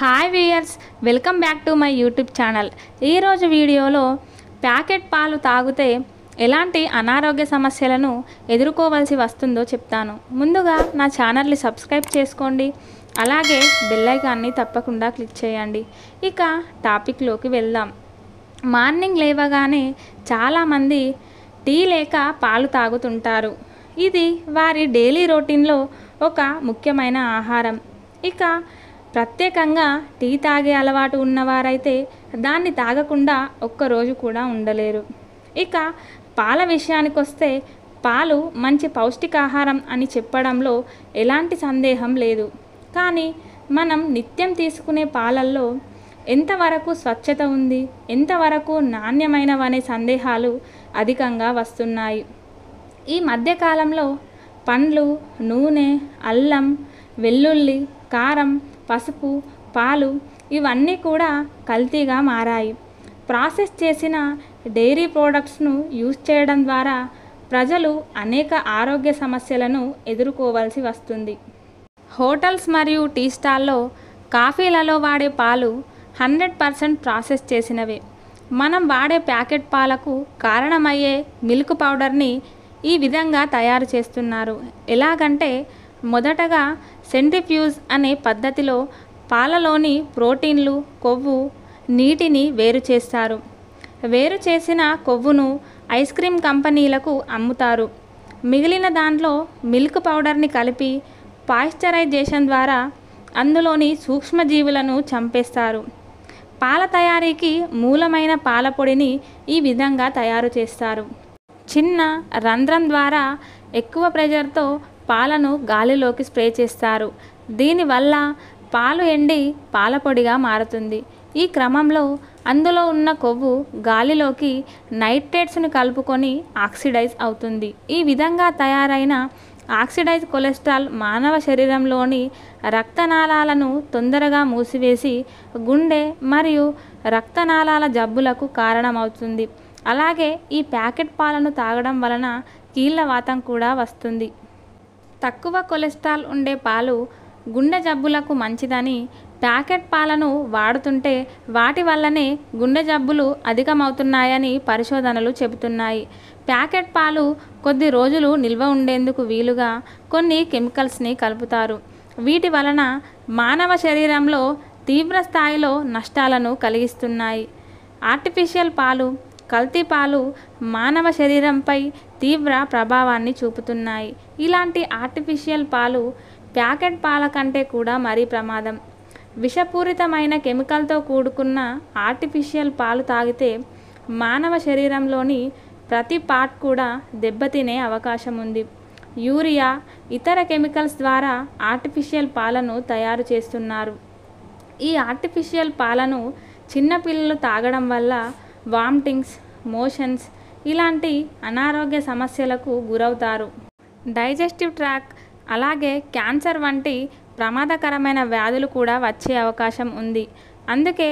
Hi viewers, welcome back to my YouTube channel. ఈరోజు వీడియోలో packet పాలు తాగితే ఎలాంటి అనారోగ్య సమస్యలను ఎదుర్కోవాల్సి వస్తుందో చెప్తాను. ముందుగా నా ఛానల్ని సబ్స్క్రైబ్ చేసుకోండి, అలాగే బెల్ ఐకాన్ని తప్పకుండా క్లిక్ చేయండి. ఇక టాపిక్లోకి వెళ్దాం. మార్నింగ్ లేవగానే చాలామంది టీ లేక పాలు తాగుతుంటారు. ఇది వారి డైలీ రొటీన్లో ఒక ముఖ్యమైన ఆహారం. ఇక ప్రత్యేకంగా టీ తాగే అలవాటు ఉన్నవారైతే దాన్ని తాగకుండా ఒక్కరోజు కూడా ఉండలేరు. ఇక పాల విషయానికి వస్తే పాలు మంచి పౌష్టికాహారం అని చెప్పడంలో ఎలాంటి సందేహం లేదు. కానీ మనం నిత్యం తీసుకునే పాలల్లో ఎంతవరకు స్వచ్ఛత ఉంది, ఎంతవరకు నాణ్యమైనవనే సందేహాలు అధికంగా వస్తున్నాయి. ఈ మధ్యకాలంలో పండ్లు, నూనె, అల్లం, వెల్లుల్లి, కారం, పసుపు, పాలు ఇవన్నీ కూడా కల్తీగా మారాయి. ప్రాసెస్ చేసిన డైరీ ప్రోడక్ట్స్ను యూజ్ చేయడం ద్వారా ప్రజలు అనేక ఆరోగ్య సమస్యలను ఎదుర్కోవాల్సి వస్తుంది. హోటల్స్ మరియు టీ స్టాల్లో కాఫీలలో వాడే పాలు 100% ప్రాసెస్ చేసినవే. మనం వాడే ప్యాకెట్ పాలకు కారణమయ్యే మిల్క్ పౌడర్ని ఈ విధంగా తయారు చేస్తున్నారు. ఎలాగంటే మొదటగా సెంట్రిఫ్యూజ్ అనే పద్ధతిలో పాలలోని ప్రోటీన్లు, కొవ్వు, నీటిని వేరు చేస్తారు. వేరు చేసిన కొవ్వును ఐస్ క్రీమ్ కంపెనీలకు అమ్ముతారు. మిగిలిన దాంట్లో మిల్క్ పౌడర్ని కలిపి పాయిశ్చరైజేషన్ ద్వారా అందులోని సూక్ష్మజీవులను చంపేస్తారు. పాల తయారీకి మూలమైన పాల పొడిని ఈ విధంగా తయారు చేస్తారు. చిన్న రంధ్రం ద్వారా ఎక్కువ ప్రెషర్తో పాలను గాలిలోకి స్ప్రే చేస్తారు. దీనివల్ల పాలు ఎండి పాలపొడిగా మారుతుంది. ఈ క్రమంలో అందులో ఉన్న కొవ్వు గాలిలోకి నైట్రేట్స్ను కలుపుకొని ఆక్సిడైజ్ అవుతుంది. ఈ విధంగా తయారైన ఆక్సిడైజ్ కొలెస్ట్రాల్ మానవ శరీరంలోని రక్తనాళాలను తొందరగా మూసివేసి గుండె మరియు రక్తనాళాల జబ్బులకు కారణమవుతుంది. అలాగే ఈ ప్యాకెట్ పాలను తాగడం వలన కీళ్ళవాతం కూడా వస్తుంది. తక్కువ కొలెస్ట్రాల్ ఉండే పాలు గుండె జబ్బులకు మంచిదని ప్యాకెట్ పాలను వాడుతుంటే వాటి వల్లనే గుండె జబ్బులు అధికమవుతున్నాయని పరిశోధనలు చెబుతున్నాయి. ప్యాకెట్ పాలు కొద్ది రోజులు నిల్వ ఉండేందుకు వీలుగా కొన్ని కెమికల్స్ని కలుపుతారు. వీటి వలన మానవ శరీరంలో తీవ్ర స్థాయిలో నష్టాలను కలిగిస్తున్నాయి. ఆర్టిఫిషియల్ పాలు, కల్తీ పాలు మానవ శరీరంపై తీవ్ర ప్రభావాన్ని చూపుతున్నాయి. ఇలాంటి ఆర్టిఫిషియల్ పాలు ప్యాకెట్ పాల కంటే కూడా మరీ ప్రమాదం. విషపూరితమైన కెమికల్తో కూడుకున్న ఆర్టిఫిషియల్ పాలు తాగితే మానవ శరీరంలోని ప్రతి పార్ట్ కూడా దెబ్బతినే అవకాశం ఉంది. యూరియా, ఇతర కెమికల్స్ ద్వారా ఆర్టిఫిషియల్ పాలను తయారు చేస్తున్నారు. ఈ ఆర్టిఫిషియల్ పాలను చిన్నపిల్లలు తాగడం వల్ల వామిటింగ్స్, మోషన్స్ ఇలాంటి అనారోగ్య సమస్యలకు గురవుతారు. డైజెస్టివ్ ట్రాక్, అలాగే క్యాన్సర్ వంటి ప్రమాదకరమైన వ్యాధులు కూడా వచ్చే అవకాశం ఉంది. అందుకే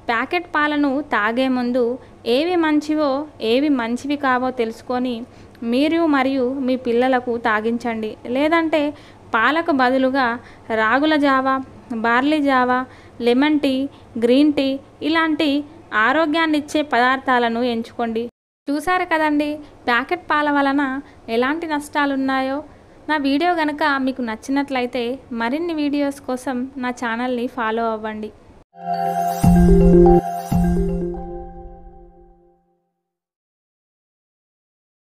ప్యాకెట్ పాలను తాగే ముందు ఏవి మంచివో ఏవి మంచివి కావో తెలుసుకొని మీరు మరియు మీ పిల్లలకు తాగించండి. లేదంటే పాలకు బదులుగా రాగుల జావా, బార్లీ జావా, లెమన్ టీ, గ్రీన్ టీ ఇలాంటి ఆరోగ్యాన్నిచ్చే పదార్థాలను ఎంచుకోండి. చూసారు కదండి ప్యాకెట్ పాల వలన ఎలాంటి నష్టాలున్నాయో. నా వీడియో కనుక మీకు నచ్చినట్లయితే మరిన్ని వీడియోస్ కోసం నా ఛానల్ని ఫాలో అవ్వండి.